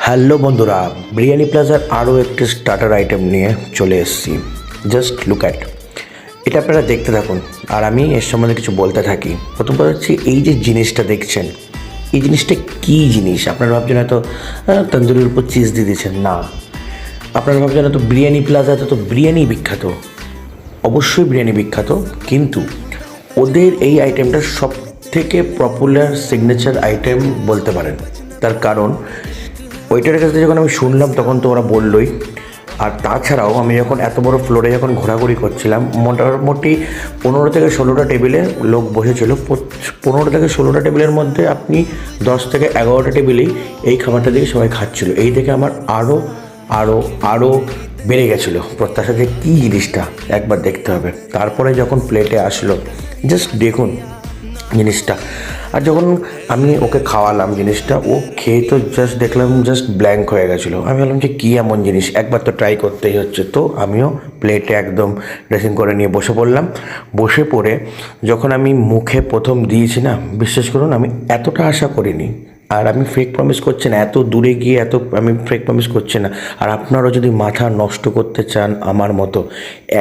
Hello বন্ধুরা, বিরিয়ানি প্লাজার আরও একটি স্টার্টার আইটেম নিয়ে চলে এসেছি। জাস্ট লুক অ্যাট এটা, আপনারা দেখতে থাকুন আর আমি এর সম্বন্ধে কিছু বলতে থাকি। প্রথম কথা হচ্ছে, এই যে জিনিসটা দেখছেন, এই জিনিসটা কী জিনিস? আপনারা ভাবছেন হয়তো তন্দুরির উপর চিজ দিয়ে দিয়েছেন, না। আপনারা ভাবছেন হয়তো বিরিয়ানি প্লাজাতে তো বিরিয়ানি বিখ্যাত, অবশ্যই বিরিয়ানি বিখ্যাত, কিন্তু ওদের এই আইটেমটা সব থেকে পপুলার সিগনেচার আইটেম বলতে পারেন। তার কারণ ওইটার কাছ থেকে যখন আমি শুনলাম তখন তো ওরা বললোই। আর তাছাড়াও আমি যখন এত বড় ফ্লোরে যখন ঘোরাঘুরি করছিলাম, মোটামুটি 15 থেকে 16টা টেবিলে লোক বসেছিল। 15 থেকে 16টা টেবিলের মধ্যে আপনি 10 থেকে 11টা টেবিলেই এই খাবারটা দিয়ে সবাই খাচ্ছিল। এই দেখে আমার আরও আরও আরও বেড়ে গেছিলো প্রত্যাশা যে কী জিনিসটা একবার দেখতে হবে। তারপরে যখন প্লেটে আসলো, জাস্ট দেখুন জিনিসটা। আর যখন আমি ওকে খাওয়ালাম জিনিসটা, ও খেয়ে তো জাস্ট দেখলাম জাস্ট ব্ল্যাঙ্ক হয়ে গেছিলো। আমি ভাবলাম যে কী এমন জিনিস, একবার তো ট্রাই করতেই হচ্ছে। তো আমিও প্লেটে একদম ড্রেসিং করে নিয়ে বসে পড়লাম। বসে পড়ে যখন আমি মুখে প্রথম দিয়েছি না, বিশ্বাস করুন আমি এতটা আশা করিনি। আর আমি ফেক প্রমিস করছি না, এত দূরে গিয়ে আমি ফেক প্রমিস করছি না। আর আপনারাও যদি মাথা নষ্ট করতে চান আমার মতো,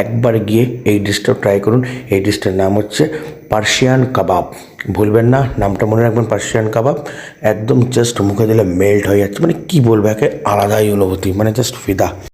একবার গিয়ে এই ডিশটা ট্রাই করুন। এই ডিশটার নাম হচ্ছে পার্সিয়ান কাবাব। ভুলবেন না, নামটা মনে রাখবেন, পার্সিয়ান কাবাব। একদম জাস্ট মুখে দিলে মেল্ট হয়ে যাচ্ছে, মানে কী বলবো, একে আলাদাই অনুভূতি, মানে জাস্ট ফিদা।